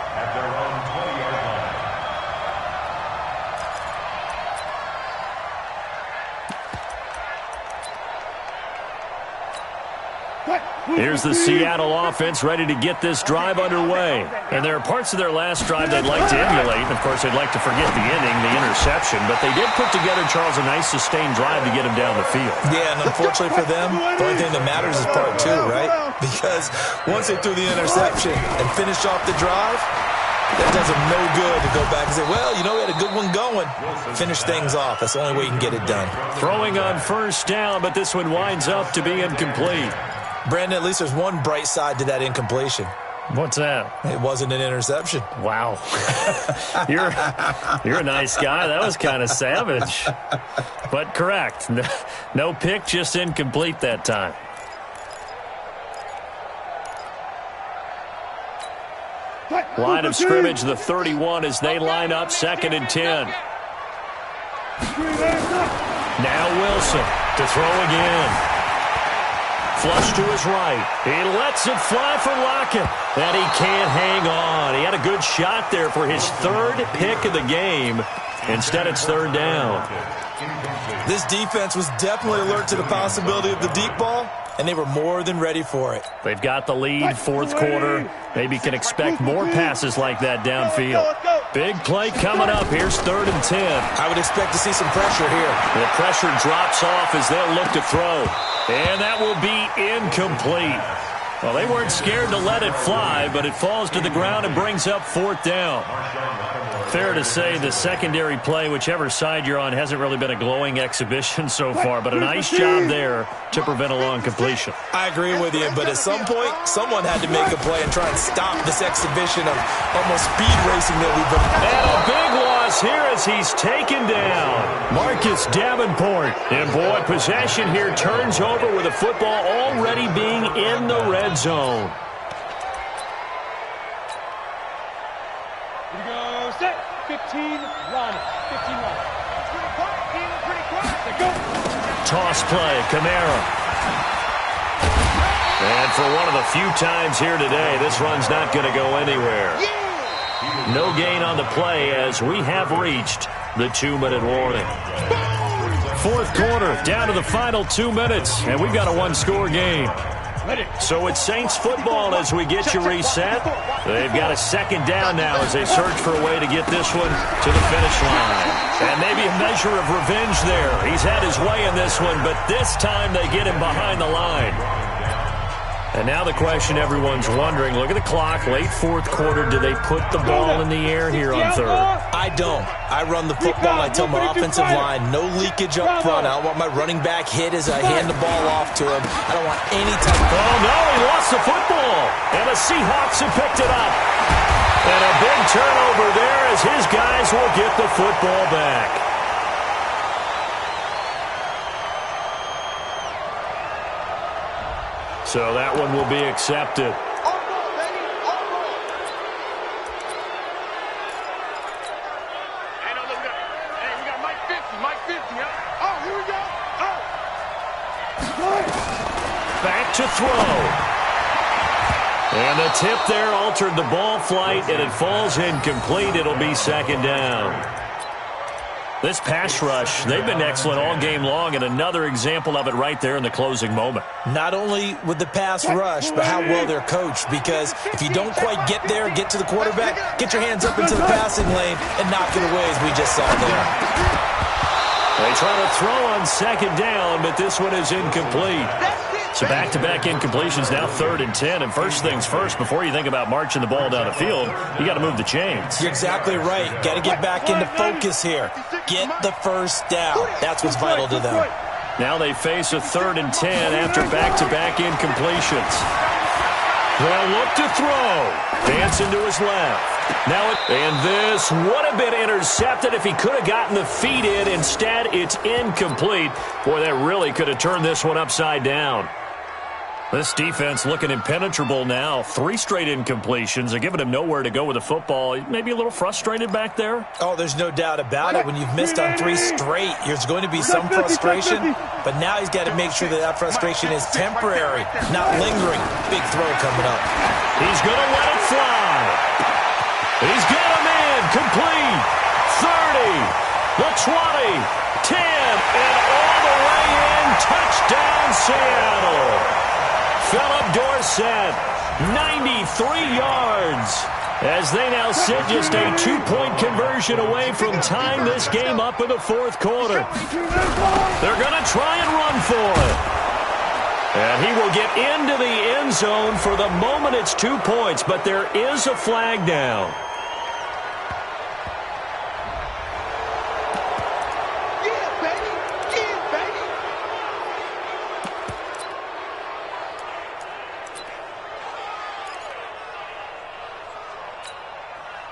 Here's the Seattle offense ready to get this drive underway. And there are parts of their last drive they'd like to emulate. And, of course, they'd like to forget the inning, the interception. But they did put together, Charles, a nice sustained drive to get him down the field. Yeah, and unfortunately for them, the only thing that matters is part two, right? Because once they threw the interception and finished off the drive, that does them no good to go back and say, well, you know, we had a good one going. Finish things off. That's the only way you can get it done. Throwing on first down, but this one winds up to be incomplete. Brandon, at least there's one bright side to that incompletion. What's that? It wasn't an interception. Wow. You're a nice guy. That was kind of savage. But correct. No pick, just incomplete that time. Line of scrimmage, the 31 as they line up, 2nd and 10. Now Wilson to throw again. Flush to his right. He lets it fly for Lockett. And he can't hang on. He had a good shot there for his 3rd pick of the game. Instead, it's 3rd down. This defense was definitely alert to the possibility of the deep ball, and they were more than ready for it. They've got the lead, 4th quarter. Maybe can expect more passes like that downfield. Big play coming up. Here's 3rd and 10. I would expect to see some pressure here. The pressure drops off as they'll look to throw. And that will be incomplete. Well, they weren't scared to let it fly, but it falls to the ground and brings up 4th down. Fair to say the secondary play, whichever side you're on, hasn't really been a glowing exhibition so far, but a nice job there to prevent a long completion. I agree with you, but at some point, someone had to make a play and try and stop this exhibition of almost speed racing that we've been. And a big loss here as he's taken down. Marcus Davenport. And boy, possession here turns over with the football already being in the red zone. Here we go, set, 15, run, 15 run. Pretty quiet, go. Toss play, Kamara. And for one of the few times here today, this run's not going to go anywhere. No gain on the play as we have reached the 2-minute warning. 4th quarter, down to the final 2 minutes, and we've got a one-score game. So it's Saints football as we get you reset. They've got a 2nd down now as they search for a way to get this one to the finish line. And maybe a measure of revenge there. He's had his way in this one, but this time they get him behind the line. And now the question everyone's wondering, look at the clock, late 4th quarter, do they put the ball in the air here on 3rd? I don't. I run the football. I tell my offensive line, no leakage up front. I don't want my running back hit as I hand the ball off to him. I don't want any type of... Oh, no, he lost the football. And the Seahawks have picked it up. And a big turnover there as his guys will get the football back. So that one will be accepted. Back to throw. And the tip there altered the ball flight, and it falls incomplete. It'll be 2nd down. This pass rush, they've been excellent all game long, and another example of it right there in the closing moment. Not only with the pass rush, but how well they're coached, because if you don't quite get there, get to the quarterback, get your hands up into the passing lane and knock it away as we just saw there. They try to throw on second down, but this one is incomplete. So back-to-back incompletions, now 3rd and 10. And first things first, before you think about marching the ball down the field, you got to move the chains. You're exactly right. Got to get back into focus here. Get the first down. That's what's vital to them. Now they face a 3rd and 10 after back-to-back incompletions. They'll look to throw. Dancing to his left. And this would have been intercepted if he could have gotten the feet in. Instead, it's incomplete. Boy, that really could have turned this one upside down. This defense looking impenetrable now. 3 straight incompletions. They're giving him nowhere to go with the football. Maybe a little frustrated back there? Oh, there's no doubt about it. When you've missed on 3 straight, there's going to be some frustration. But now he's got to make sure that that frustration is temporary, not lingering. Big throw coming up. He's going to let it fly. He's got him in. Complete. 30. The 20. 10. And all the way in. Touchdown, Seattle. Philip Dorsett, 93 yards, as they now sit just a 2-point conversion away from tying this game up in the 4th quarter. They're going to try and run for it. And he will get into the end zone. For the moment, it's 2 points, but there is a flag down.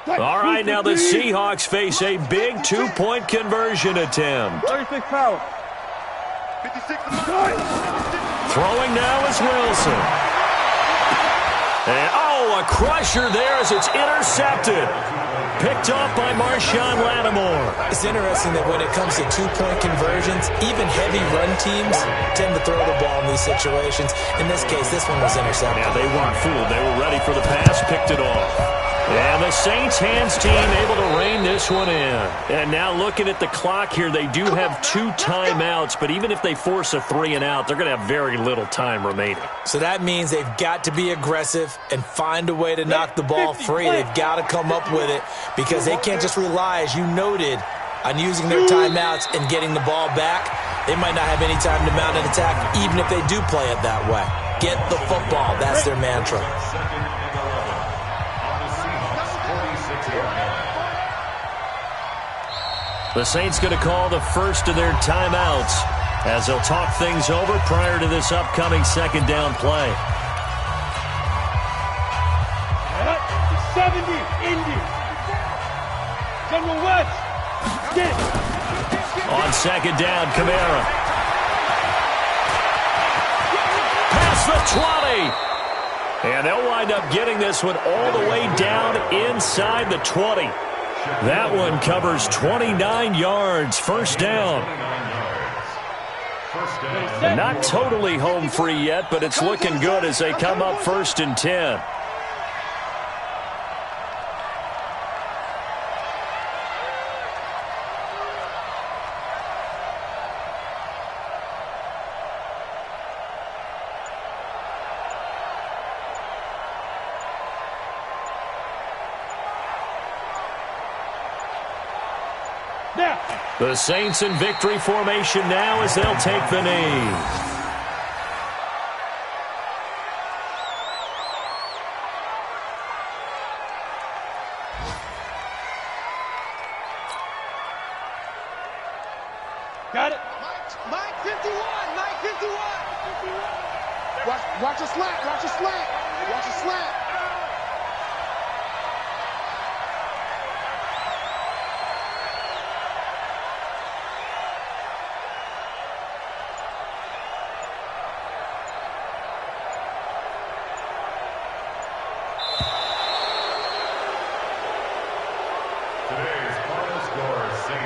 All right, now the Seahawks face a big 2-point conversion attempt. 36 foul. 56. Throwing now is Wilson. And, a crusher there as it's intercepted. Picked off by Marshawn Lattimore. It's interesting that when it comes to 2-point conversions, even heavy run teams tend to throw the ball in these situations. In this case, this one was intercepted. Yeah, they weren't fooled. They were ready for the pass, picked it off. And the Saints hands team able to rein this one in. And now looking at the clock here, they do have 2 timeouts, but even if they force a 3 and out, they're going to have very little time remaining. So that means they've got to be aggressive and find a way to knock the ball free. They've got to come up with it because they can't just rely, as you noted, on using their timeouts and getting the ball back. They might not have any time to mount an attack, even if they do play it that way. Get the football. That's their mantra. The Saints going to call the first of their timeouts as they'll talk things over prior to this upcoming 2nd down play. 70, Indy. General West. Get it. On 2nd down, Kamara. Past the 20. And they'll wind up getting this one all the way down inside the 20. That one covers 29 yards. First down. And not totally home free yet, but it's looking good as they come up 1st and 10. The Saints in victory formation now as they'll take the knee. Got it. Mike 51. Mike 51. Watch a slant. Watch a slant. Watch a slant.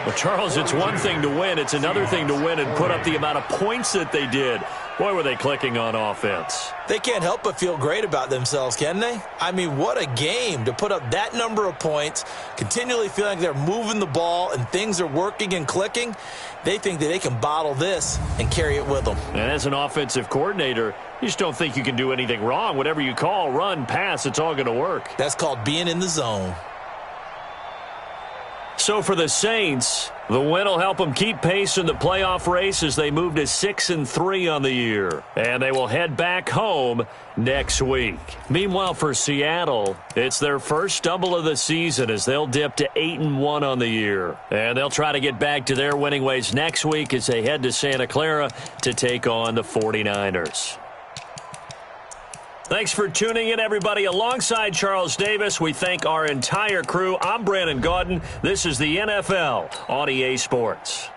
Well, Charles, it's one thing to win. It's another thing to win and put up the amount of points that they did. Boy, were they clicking on offense. They can't help but feel great about themselves, can they? I mean, what a game to put up that number of points, continually feeling like they're moving the ball and things are working and clicking. They think that they can bottle this and carry it with them. And as an offensive coordinator, you just don't think you can do anything wrong. Whatever you call, run, pass, it's all going to work. That's called being in the zone. So for the Saints, the win will help them keep pace in the playoff race as they move to 6-3 on the year. And they will head back home next week. Meanwhile, for Seattle, it's their first stumble of the season as they'll dip to 8-1 on the year. And they'll try to get back to their winning ways next week as they head to Santa Clara to take on the 49ers. Thanks for tuning in, everybody. Alongside Charles Davis, we thank our entire crew. I'm Brandon Gaudin. This is the NFL on EA Sports.